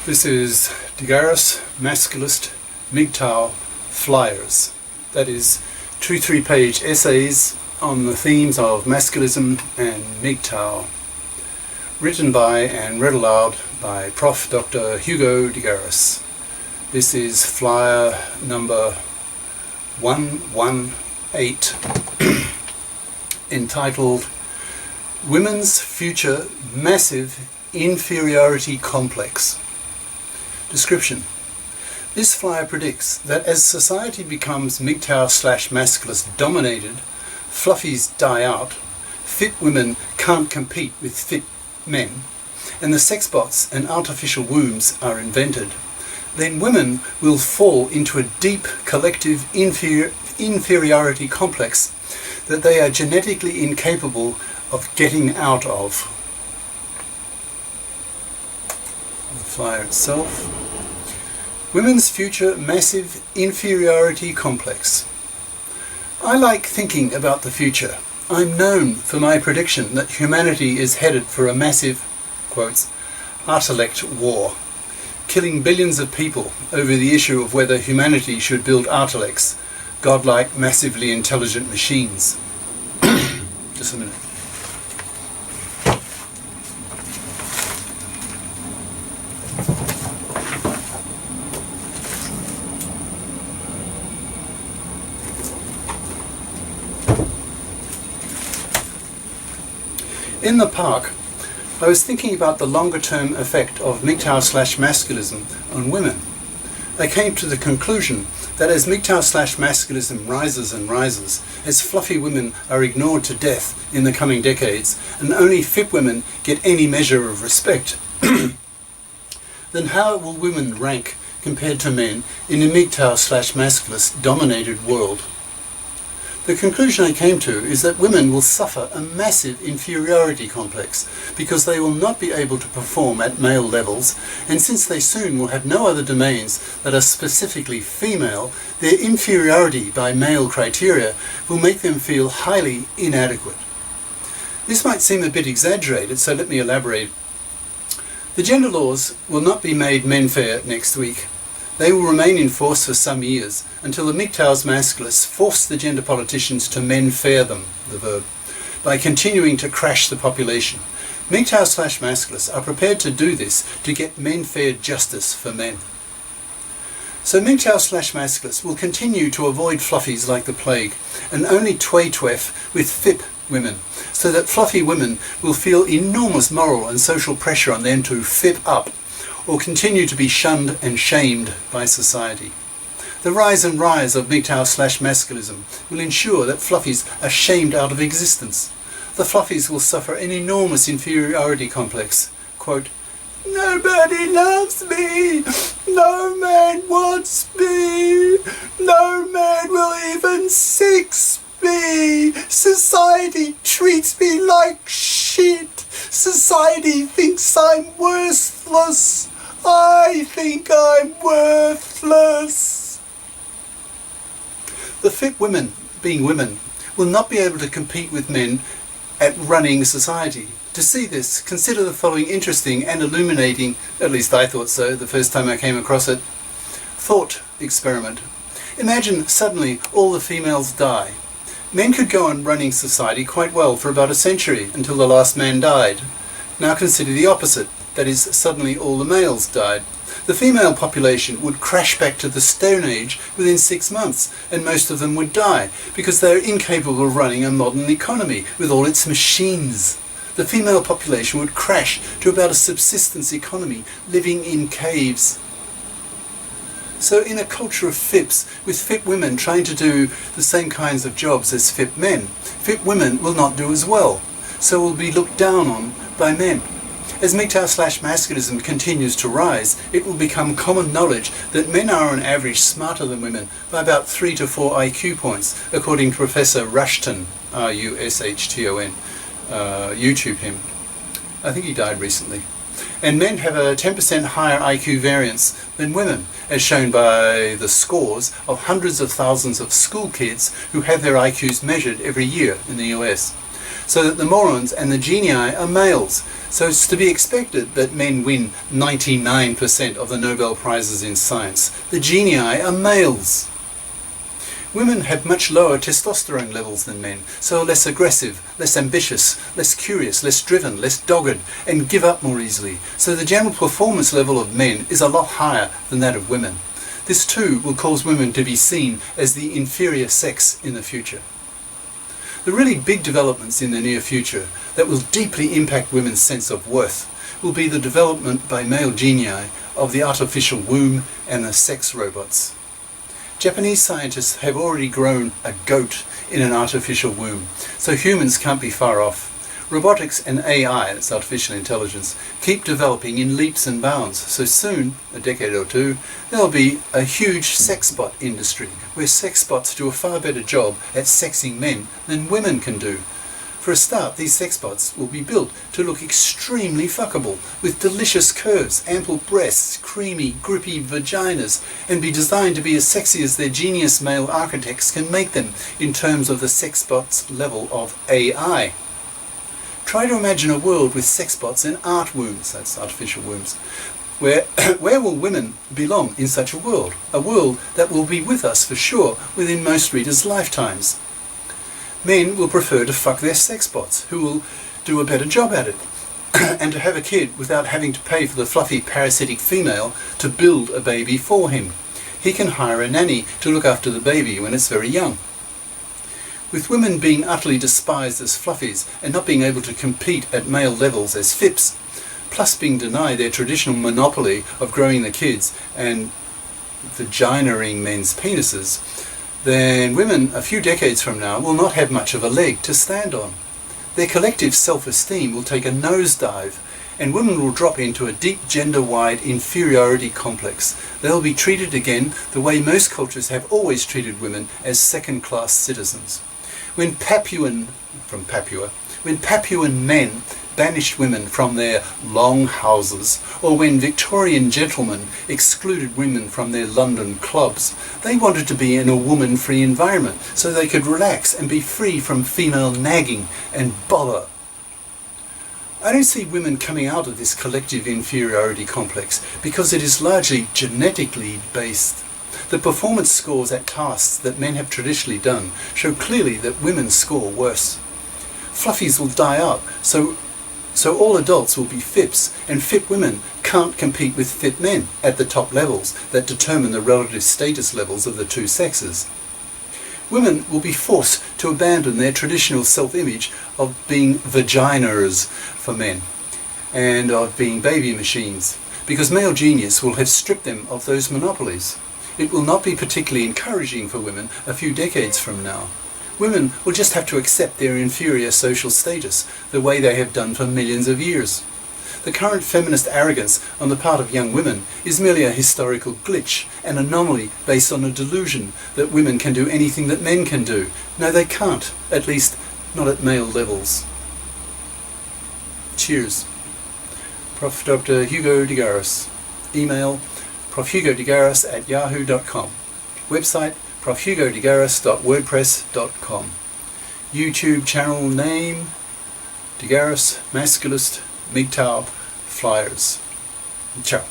This is GARIS, Masculist, MGTOW, Flyers. That is 2 3-page essays on the themes of masculism and MGTOW. Written by and read aloud by Prof. Dr. Hugo de GARIS. This is flyer number 118 entitled Women's Future Massive Inferiority Complex. Description. This flyer predicts that as society becomes MGTOW/masculist dominated, fluffies die out, fit women can't compete with fit men, and the sexbots and artificial wombs are invented, then women will fall into a deep collective inferiority complex that they are genetically incapable of getting out of. The flyer itself. Women's future massive inferiority complex. I like thinking about the future. I'm known for my prediction that humanity is headed for a massive, quotes, intellect war, killing billions of people over the issue of whether humanity should build intellects, godlike, massively intelligent machines. Just a minute. In the park, I was thinking about the longer-term effect of MGTOW/masculism on women. I came to the conclusion that as MGTOW/masculism rises and rises, as fluffy women are ignored to death in the coming decades, and only fit women get any measure of respect, then how will women rank compared to men in a MGTOW/masculist dominated world? The conclusion I came to is that women will suffer a massive inferiority complex because they will not be able to perform at male levels, and since they soon will have no other domains that are specifically female, their inferiority by male criteria will make them feel highly inadequate. This might seem a bit exaggerated, so let me elaborate. The gender laws will not be made men fair next week. They will remain in force for some years until the MGTOWs/masculists force the gender politicians to men fair them, the verb, by continuing to crash the population. MGTOWs/masculists are prepared to do this to get men fair justice for men. So MGTOWs/masculists will continue to avoid fluffies like the plague and only twef with FIP women, so that fluffy women will feel enormous moral and social pressure on them to FIP up, or continue to be shunned and shamed by society. The rise and rise of MGTOW/masculism will ensure that fluffies are shamed out of existence. The fluffies will suffer an enormous inferiority complex. Quote, "Nobody loves me, no man wants me, no man will even sex me, society treats me like shit, society thinks I'm worthless, I think I'm worthless." The fit women, being women, will not be able to compete with men at running society. To see this, consider the following interesting and illuminating, at least I thought so the first time I came across it, thought experiment. Imagine suddenly all the females die. Men could go on running society quite well for about a century until the last man died. Now consider the opposite, that is, suddenly all the males died. The female population would crash back to the Stone Age within 6 months, and most of them would die because they are incapable of running a modern economy with all its machines. The female population would crash to about a subsistence economy, living in caves. So in a culture of FIPs, with fit women trying to do the same kinds of jobs as fit men, fit women will not do as well, so will be looked down on by men. As MGTOW/masculism continues to rise, it will become common knowledge that men are on average smarter than women by about 3 to 4 IQ points, according to Professor Rushton, R-U-S-H-T-O-N, YouTube him. I think he died recently. And men have a 10% higher IQ variance than women, as shown by the scores of hundreds of thousands of school kids who have their IQs measured every year in the US. so that the morons and the genii are males. So it's to be expected that men win 99% of the Nobel Prizes in science. The genii are males. Women have much lower testosterone levels than men, so are less aggressive, less ambitious, less curious, less driven, less dogged, and give up more easily. So the general performance level of men is a lot higher than that of women. This too will cause women to be seen as the inferior sex in the future. The really big developments in the near future that will deeply impact women's sense of worth will be the development by male genii of the artificial womb and the sex robots. Japanese scientists have already grown a goat in an artificial womb, so humans can't be far off. Robotics and AI, that's artificial intelligence, keep developing in leaps and bounds, so soon, a decade or two, there'll be a huge sexbot industry, where sexbots do a far better job at sexing men than women can do. For a start, these sexbots will be built to look extremely fuckable, with delicious curves, ample breasts, creamy, grippy vaginas, and be designed to be as sexy as their genius male architects can make them in terms of the sexbots' level of AI. Try to imagine a world with sexbots and art wombs, that's artificial wombs. Where will women belong in such a world? A world that will be with us for sure within most readers' lifetimes. Men will prefer to fuck their sexbots, who will do a better job at it, and to have a kid without having to pay for the fluffy parasitic female to build a baby for him. He can hire a nanny to look after the baby when it's very young. With women being utterly despised as fluffies and not being able to compete at male levels as fips, plus being denied their traditional monopoly of growing the kids and vaginaing men's penises, then women a few decades from now will not have much of a leg to stand on. Their collective self-esteem will take a nosedive, and women will drop into a deep gender-wide inferiority complex. They'll be treated again the way most cultures have always treated women, as second-class citizens. When Papuan men banished women from their long houses, or when Victorian gentlemen excluded women from their London clubs, they wanted to be in a woman-free environment so they could relax and be free from female nagging and bother. I don't see women coming out of this collective inferiority complex because it is largely genetically based. The performance scores at tasks that men have traditionally done show clearly that women score worse. Fluffies will die out, so all adults will be fips, and fit women can't compete with fit men at the top levels that determine the relative status levels of the two sexes. Women will be forced to abandon their traditional self-image of being vaginas for men and of being baby machines, because male genius will have stripped them of those monopolies. It will not be particularly encouraging for women a few decades from now. Women will just have to accept their inferior social status, the way they have done for millions of years. The current feminist arrogance on the part of young women is merely a historical glitch, an anomaly based on a delusion that women can do anything that men can do. No, they can't, at least not at male levels. Cheers. Prof. Dr. Hugo de Garis. Email profhugodegaris@yahoo.com. Website profhugodegaris.wordpress.com. YouTube channel name De Garis, Masculist, MGTOW, Flyers. Ciao.